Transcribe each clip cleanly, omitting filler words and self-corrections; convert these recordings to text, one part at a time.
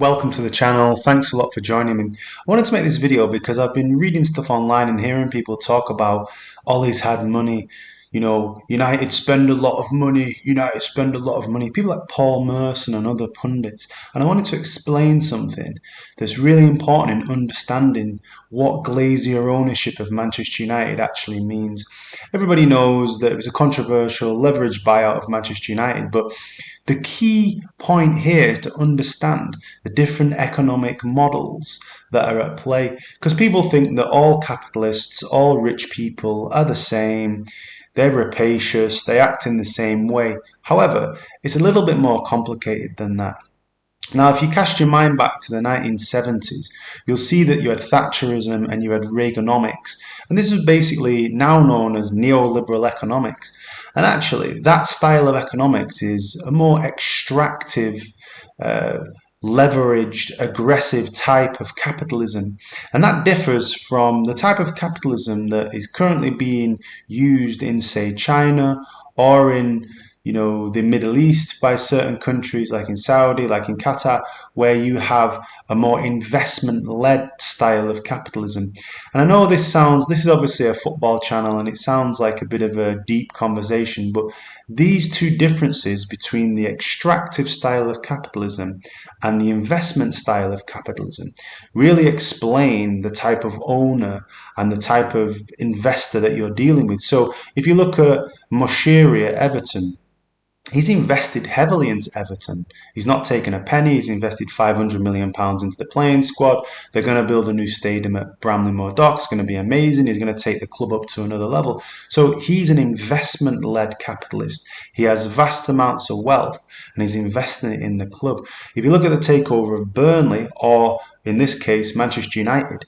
Welcome to the channel. Thanks a lot for joining me. I wanted to make this video because I've been reading stuff online and hearing people talk about Ollie's had money. You know, United spend a lot of money. United spend a lot of money. People like Paul Merson and other pundits. And I wanted to explain something that's really important in understanding what Glazer ownership of Manchester United actually means. Everybody knows that it was a controversial leveraged buyout of Manchester United, but the key point here is to understand the different economic models that are at play. Because people think that all capitalists, all rich people are the same, they're rapacious, they act in the same way. However, it's a little bit more complicated than that. Now, if you cast your mind back to the 1970s, you'll see that you had Thatcherism and you had Reaganomics. And this was basically now known as neoliberal economics. And actually, that style of economics is a more extractive, leveraged, aggressive type of capitalism. And that differs from the type of capitalism that is currently being used in, say, China or in the Middle East by certain countries like in Saudi, like in Qatar, where you have a more investment-led style of capitalism. And I know this is obviously a football channel and it sounds like a bit of a deep conversation, but these two differences between the extractive style of capitalism and the investment style of capitalism really explain the type of owner and the type of investor that you're dealing with. So if you look at Moshiri at Everton, he's invested heavily into Everton. He's not taken a penny. He's invested £500 million into the playing squad. They're going to build a new stadium at Bramley-Moore Dock. It's going to be amazing. He's going to take the club up to another level. So he's an investment-led capitalist. He has vast amounts of wealth and he's investing it in the club. If you look at the takeover of Burnley, or in this case, Manchester United,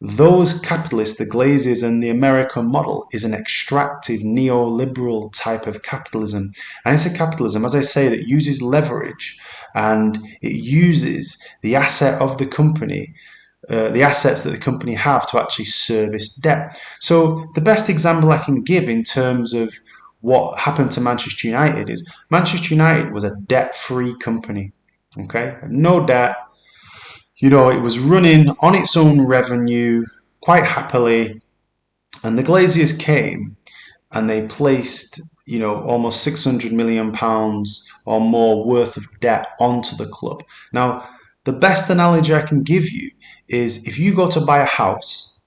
those capitalists, the Glazers and the American model, is an extractive neoliberal type of capitalism. And it's a capitalism, as I say, that uses leverage and it uses the asset of the company, the assets that the company have to actually service debt. So the best example I can give in terms of what happened to Manchester United is Manchester United was a debt-free company. Okay, no debt. It was running on its own revenue quite happily, and the Glazers came and they placed, almost £600 million or more worth of debt onto the club. Now, the best analogy I can give you is if you go to buy a house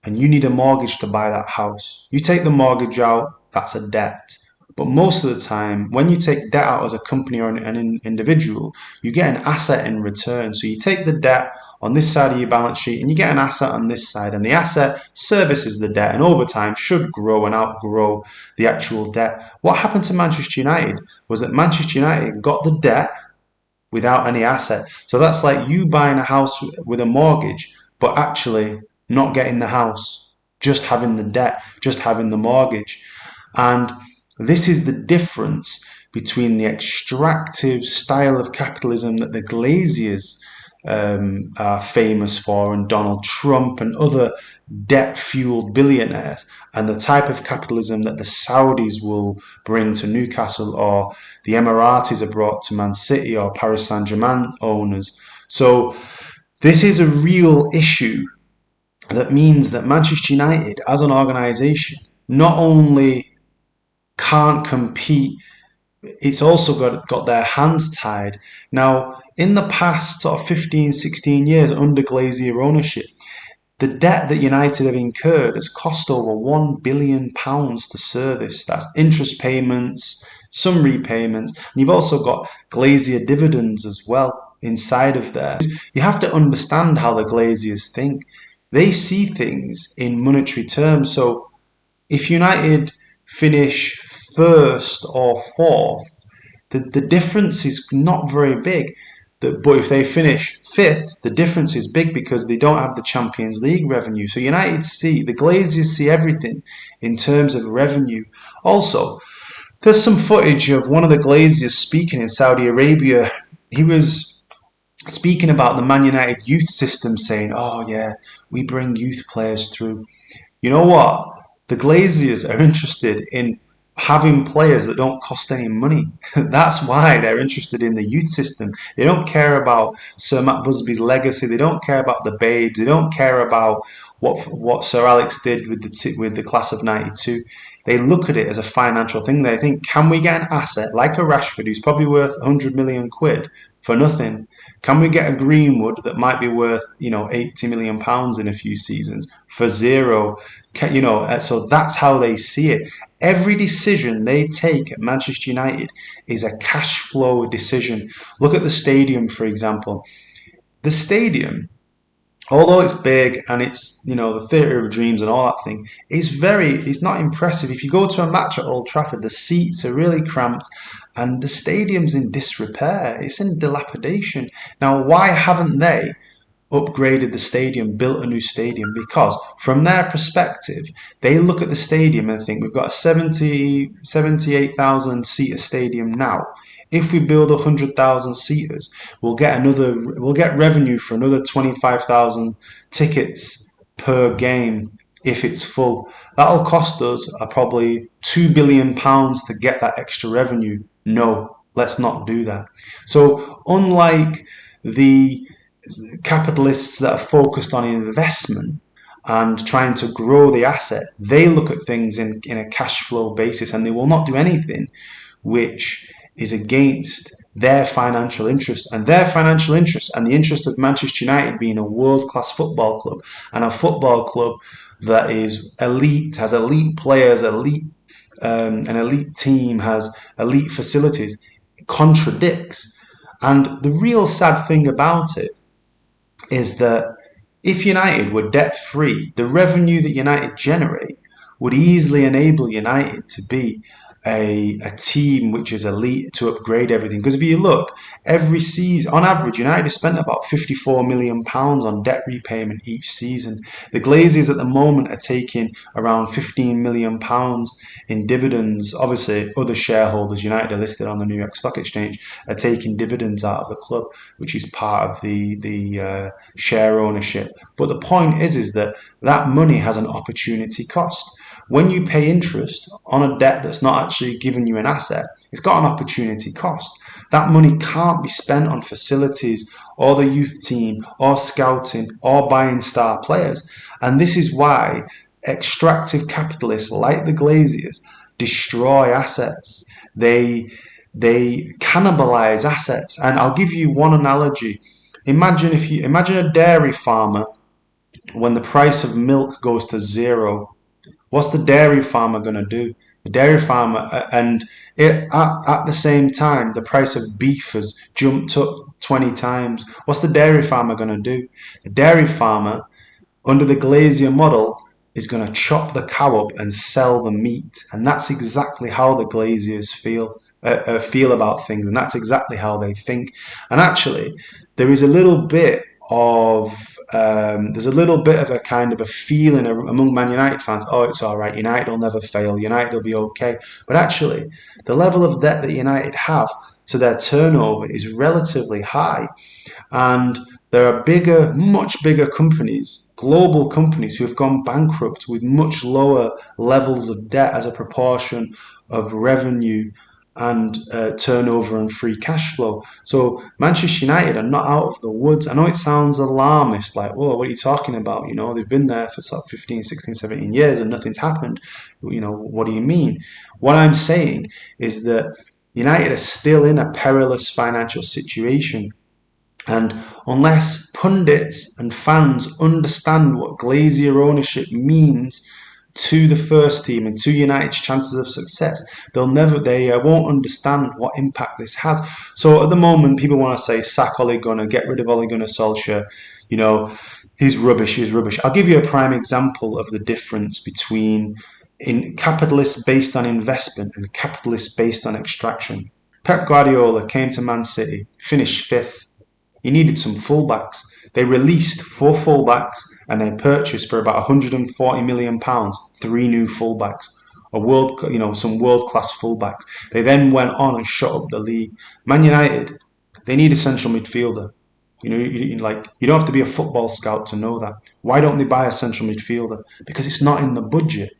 and you need a mortgage to buy that house, you take the mortgage out, that's a debt. But most of the time, when you take debt out as a company or an individual, you get an asset in return. So you take the debt on this side of your balance sheet and you get an asset on this side. And the asset services the debt and over time should grow and outgrow the actual debt. What happened to Manchester United was that Manchester United got the debt without any asset. So that's like you buying a house with a mortgage, but actually not getting the house, just having the debt, just having the mortgage. And this is the difference between the extractive style of capitalism that the Glazers are famous for, and Donald Trump and other debt-fueled billionaires, and the type of capitalism that the Saudis will bring to Newcastle, or the Emiratis are brought to Man City or Paris Saint-Germain owners. So this is a real issue that means that Manchester United as an organisation not only can't compete, it's also got their hands tied. Now, in the past sort of 15, 16 years under Glazer ownership, the debt that United have incurred has cost over £1 billion to service. That's interest payments, some repayments, and you've also got Glazer dividends as well inside of there. You have to understand how the Glazers think. They see things in monetary terms. So if United finish first or fourth, the difference is not very big. But if they finish fifth, the difference is big because they don't have the Champions League revenue. So the Glazers see everything in terms of revenue. Also, there's some footage of one of the Glazers speaking in Saudi Arabia. He was speaking about the Man United youth system, saying, "Oh yeah, we bring youth players through." You know what? The Glazers are interested in having players that don't cost any money. That's why they're interested in the youth system. They don't care about Sir Matt Busby's legacy. They don't care about the babes. They don't care about what Sir Alex did with the class of '92. They look at it as a financial thing. They think, can we get an asset like a Rashford, who's probably worth 100 million quid for nothing? Can we get a Greenwood that might be worth, 80 million pounds in a few seasons for zero? So that's how they see it. Every decision they take at Manchester United is a cash flow decision. Look at the stadium, for example. The stadium, although it's big and it's the theatre of dreams and all that thing, it's not impressive. If you go to a match at Old Trafford, the seats are really cramped and the stadium's in disrepair. It's in dilapidation. Now, why haven't they upgraded the stadium, built a new stadium? Because from their perspective, they look at the stadium and think, we've got a 78,000 seater stadium now. If we build 100,000 seaters, we'll get revenue for another 25,000 tickets per game if it's full. That'll cost us probably £2 billion to get that extra revenue. No, let's not do that. So unlike the capitalists that are focused on investment and trying to grow the asset, they look at things in a cash flow basis, and they will not do anything which is against their financial interest. And their financial interest and the interest of Manchester United being a world-class football club and a football club that is elite, has elite players, an elite team, has elite facilities, contradicts. And the real sad thing about it is that if United were debt free, the revenue that United generate would easily enable United to be a team which is elite, to upgrade everything. Because if you look, every season, on average, United has spent about £54 million on debt repayment each season. The Glazers at the moment are taking around £15 million in dividends. Obviously, other shareholders, United are listed on the New York Stock Exchange, are taking dividends out of the club, which is part of the share ownership. But the point is that money has an opportunity cost. When you pay interest on a debt that's not actually giving you an asset, it's got an opportunity cost. That money can't be spent on facilities or the youth team or scouting or buying star players. And this is why extractive capitalists like the Glazers destroy assets. They cannibalize assets. And I'll give you one analogy. Imagine a dairy farmer, when the price of milk goes to zero. What's the dairy farmer going to do? The dairy farmer, at the same time, the price of beef has jumped up 20 times. What's the dairy farmer going to do? The dairy farmer, under the Glazer model, is going to chop the cow up and sell the meat. And that's exactly how the Glazers feel about things. And that's exactly how they think. And actually, there is a little bit of a kind of a feeling among Man United fans, oh, it's all right, United will never fail, United will be okay. But actually, the level of debt that United have to their turnover is relatively high. And there are much bigger companies, global companies, who have gone bankrupt with much lower levels of debt as a proportion of revenue and turnover and free cash flow. So Manchester United are not out of the woods. I know it sounds alarmist, like, whoa, what are you talking about? They've been there for sort of 15, 16, 17 years and nothing's happened. What do you mean? What I'm saying is that United are still in a perilous financial situation. And unless pundits and fans understand what Glazer ownership means to the first team and to United's chances of success, they won't understand what impact this has. So at the moment, people want to say sack Ole Gunnar, get rid of Ole Gunnar Solskjaer. He's rubbish. I'll give you a prime example of the difference between in capitalists based on investment and capitalists based on extraction. Pep Guardiola came to Man City, finished fifth. He needed some fullbacks. They released 4 fullbacks and they purchased for about £140 million 3 new fullbacks, some world-class fullbacks. They then went on and shot up the league. Man United, they need a central midfielder. You don't have to be a football scout to know that. Why don't they buy a central midfielder? Because it's not in the budget.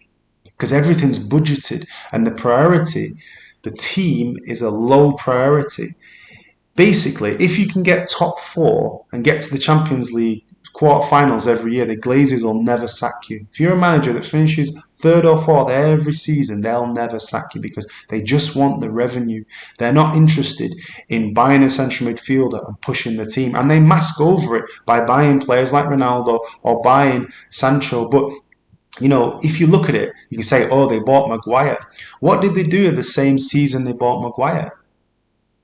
because everything's budgeted and the priority, the team is a low priority. Basically, if you can get top four and get to the Champions League quarterfinals every year, the Glazers will never sack you. If you're a manager that finishes third or fourth every season, they'll never sack you because they just want the revenue. They're not interested in buying a central midfielder and pushing the team. And they mask over it by buying players like Ronaldo or buying Sancho. But if you look at it, you can say, oh, they bought Maguire. What did they do the same season they bought Maguire?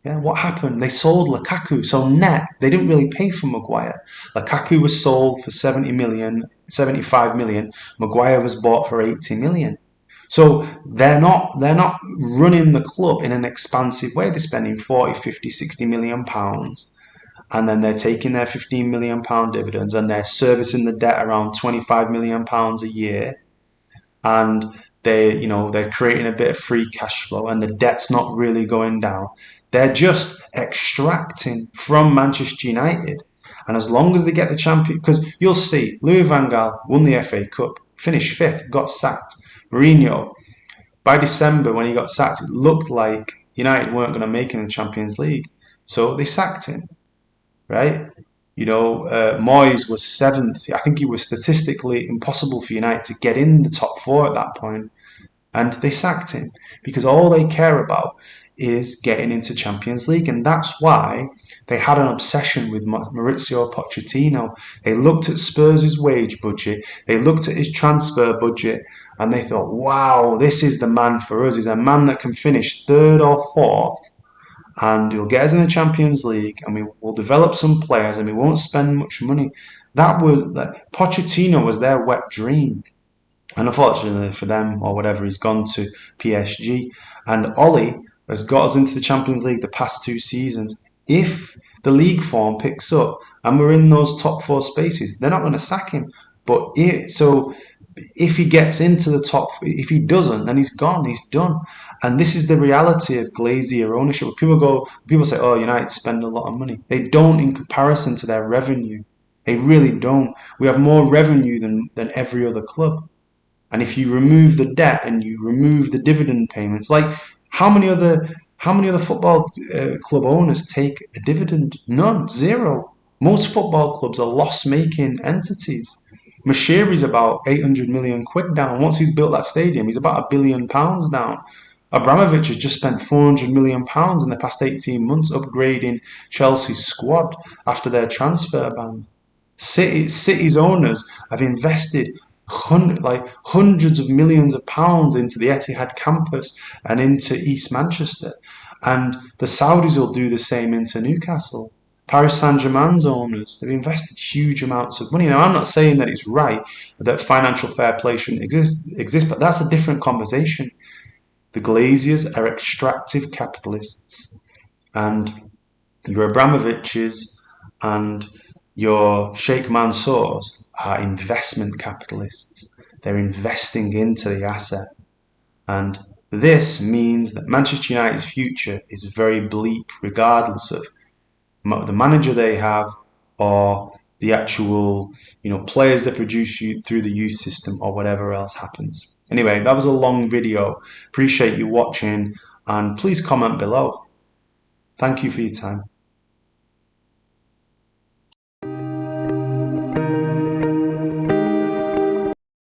Yeah, what happened? They sold Lukaku. So net, they didn't really pay for Maguire. Lukaku was sold for 70 million, 75 million. Maguire was bought for 80 million. So they're not running the club in an expansive way. They're spending 40, 50, 60 million pounds. And then they're taking their 15 million pound dividends and they're servicing the debt around 25 million pounds a year. And they're creating a bit of free cash flow and the debt's not really going down. They're just extracting from Manchester United. And as long as they get the champion, because you'll see, Louis van Gaal won the FA Cup, finished fifth, got sacked. Mourinho, by December when he got sacked, it looked like United weren't going to make it in the Champions League. So they sacked him, right? Moyes was seventh. I think it was statistically impossible for United to get in the top four at that point. And they sacked him because all they care about is getting into Champions League. And that's why they had an obsession with Maurizio Pochettino. They looked at Spurs' wage budget, they looked at his transfer budget, and they thought, wow, this is the man for us. He's a man that can finish third or fourth, and he'll get us in the Champions League, and we will develop some players, and we won't spend much money. Pochettino was their wet dream. And unfortunately for them, or whatever, he's gone to PSG. And Ollie has got us into the Champions League the past two seasons. If the league form picks up and we're in those top four spaces, they're not going to sack him. But if he gets into the top, if he doesn't, then he's gone, he's done. And this is the reality of Glazer ownership. People say, oh, United spend a lot of money. They don't in comparison to their revenue. They really don't. We have more revenue than every other club. And if you remove the debt and you remove the dividend payments, like how many other football club owners take a dividend? None, zero. Most football clubs are loss-making entities. Moshiri's about 800 million quid down. Once he's built that stadium, he's about £1 billion down. Abramovich has just spent £400 million in the past 18 months upgrading Chelsea's squad after their transfer ban. City's owners have invested hundreds of millions of pounds into the Etihad campus and into East Manchester. And the Saudis will do the same into Newcastle. Paris Saint-Germain's owners, they've invested huge amounts of money. Now, I'm not saying that it's right that financial fair play shouldn't exist, but that's a different conversation. The Glazers are extractive capitalists, and your Abramoviches and your Sheikh Mansours are investment capitalists. They're investing into the asset. And this means that Manchester United's future is very bleak, regardless of the manager they have or the actual players they produce through the youth system or whatever else happens. Anyway, that was a long video. Appreciate you watching, and please comment below. Thank you for your time.